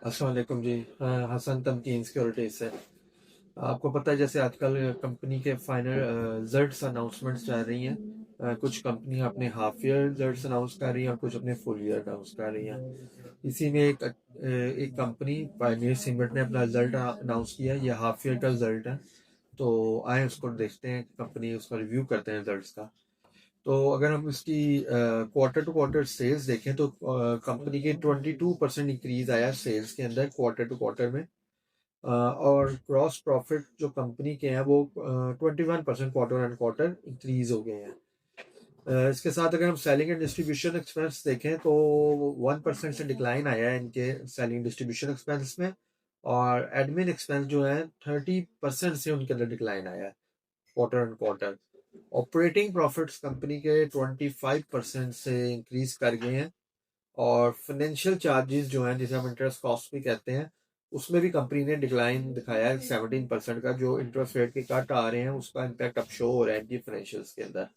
अस्सलाम वालेकुम जी। हसन तमकीन सिक्योरिटी से आपको पता है जैसे आजकल कंपनी के फाइनल रिजल्ट्स अनाउंसमेंट्स जा रही हैं। कुछ कंपनी अपने हाफ ईयर रिजल्ट्स अनाउंस कर रही हैं और कुछ अपने फुल ईयर अनाउंस कर रही हैं। इसी में एक कंपनी पायनियर सीमेंट ने अपना रिजल्ट अनाउंस किया। ये हाफ ईयर का रिजल्ट है, तो आए उसको देखते हैं, कंपनी उसका रिव्यू करते हैं रिजल्ट्स का। तो अगर हम इसकी क्वार्टर टू क्वार्टर सेल्स देखें तो कंपनी के 22% इंक्रीज आया सेल्स के अंदर क्वार्टर टू क्वार्टर में। और ग्रॉस प्रॉफिट जो कंपनी के हैं वो 21% क्वार्टर एंड क्वार्टर इंक्रीज हो गए हैं। इसके साथ अगर हम सेलिंग एंड डिस्ट्रीब्यूशन एक्सपेंस देखें तो 1% से डिक्लाइन आया है इनके सेलिंग डिस्ट्रीब्यूशन एक्सपेंस में। और एडमिन एक्सपेंस जो है 30% से उनके अंदर डिक्लाइन आया है quarter and quarter. Operating profits company के 25% से इंक्रीज कर गए हैं। और फाइनेंशियल चार्जेस जो हैं जिसे हम इंटरेस्ट कॉस्ट भी कहते हैं, उसमें भी कंपनी ने डिक्लाइन दिखाया है 17% का। जो इंटरेस्ट रेट के कट आ रहे हैं उसका इम्पैक्ट अब शो हो रहा है इनकी फाइनेंशियल्स के अंदर।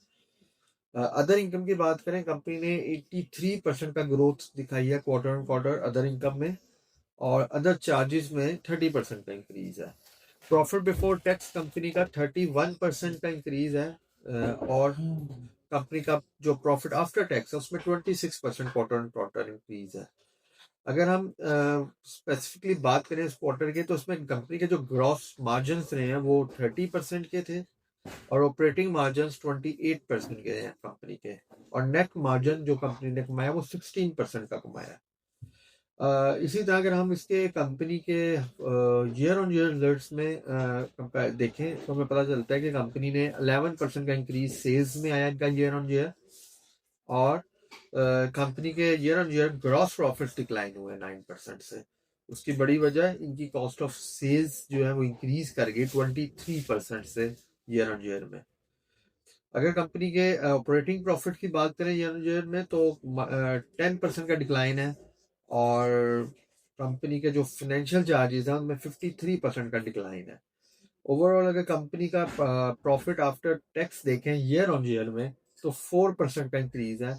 अदर इनकम की बात करें, कंपनी ने 83% का ग्रोथ दिखाई है quarter on quarter other income में। और अदर चार्जेस में 30% का इंक्रीज है। प्रॉफिट बिफोर टैक्स कंपनी का 31% का इंक्रीज है। और कंपनी का जो प्रॉफिट आफ्टर टैक्स है उसमें 26% क्वार्टर ऑन क्वार्टर इंक्रीज है। अगर हम स्पेसिफिकली बात करें इस क्वार्टर के, तो उसमें कंपनी के जो ग्रॉस मार्जिन रहे हैं वो 30% के थे। और ऑपरेटिंग मार्जिन 28% के हैं कंपनी के। और नेट मार्जिन जो कंपनी ने कमाया वो 16% का कमाया। इसी तरह अगर हम इसके कंपनी के ईयर ऑन ईयर रिजल्ट्स में देखें तो हमें पता चलता है कि कंपनी ने 11% का इंक्रीज सेल्स में आया इनका ईयर ऑन ईयर। और कंपनी के year on year gross profit decline हुए 9% से। उसकी बड़ी वजह इनकी कॉस्ट ऑफ सेल्स जो है वो इंक्रीज कर गई 23% से ईयर ऑन ईयर में। अगर कंपनी के ऑपरेटिंग प्रॉफिट की बात करें ईयर ऑन ईयर में तो 10% का डिक्लाइन है। और कंपनी के जो फाइनेंशियल चार्जेस हैं उनमें 53% का डिक्लाइन है। ओवरऑल अगर कंपनी का प्रॉफिट आफ्टर टैक्स देखें ईयर ऑन ईयर में तो 4% का इंक्रीज है।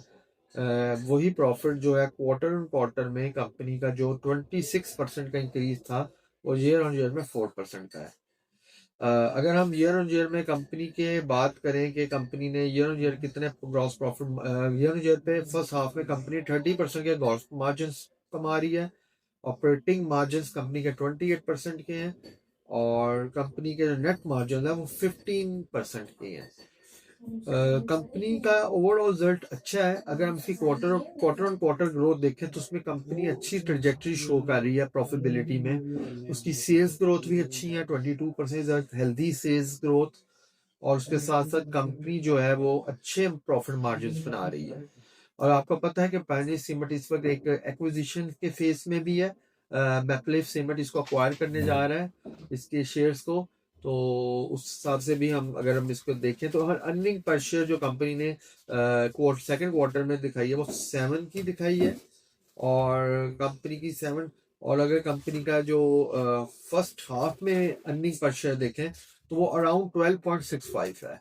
वही प्रॉफिट जो है क्वार्टर ऑन क्वार्टर में कंपनी का जो 26% का इंक्रीज था वो ईयर ऑन ईयर में 4% का है। अगर हम ईयर ऑन ईयर में कंपनी के बात करें कि कंपनी ने ईयर ऑन ईयर कितने gross profit, year on year पे फर्स्ट हाफ में कंपनी 30% के ग्रॉस मार्जिन कमा रही है। ऑपरेटिंग मार्जिन कंपनी के 28% के हैं। और कंपनी के जो नेट मार्जिन है वो 15% के हैं। कंपनी का ओवरऑल रिजल्ट अच्छा है। अगर हम इसकी क्वार्टर ऑन क्वार्टर ग्रोथ देखें तो उसमें कंपनी अच्छी ट्रेजेक्टरी शो कर रही है प्रॉफिटेबिलिटी में। उसकी सेल्स ग्रोथ भी अच्छी है 22% हेल्दी सेल्स ग्रोथ। और उसके साथ साथ कंपनी जो है वो अच्छे प्रॉफिट मार्जिन बना रही है। और आपको पता है कि पायनियर सीमेंट इस वक्त एक एक्विजिशन के फेस में भी है। मैपलिफ सीमेंट इसको अक्वायर करने जा रहा है इसके शेयर्स को। तो उस हिसाब से भी हम अगर हम इसको देखें तो हर अर्निंग पर शेयर जो कंपनी ने सेकंड क्वार्टर में दिखाई है वो 7 की दिखाई है। और कंपनी की 7। और अगर कंपनी का जो फर्स्ट हाफ में अर्निंग पर शेयर देखें तो वो अराउंड 12.65 है।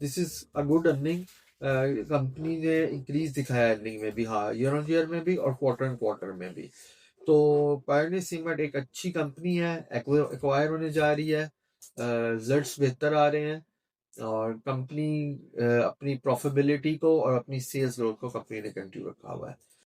This is a good earning. Company ने इंक्रीज दिखाया अर्निंग में भी, हाँ, ईयर ऑन ईयर में भी और क्वार्टर एंड क्वार्टर में भी। तो पायोनियर सीमेंट एक अच्छी कंपनी है, एक्वायर होने जा रही है। रिजल्ट्स बेहतर आ रहे हैं। और कंपनी अपनी प्रॉफिटेबिलिटी को और अपनी सेल्स ग्रोथ को कंपनी ने कंटिन्यू रखा हुआ है।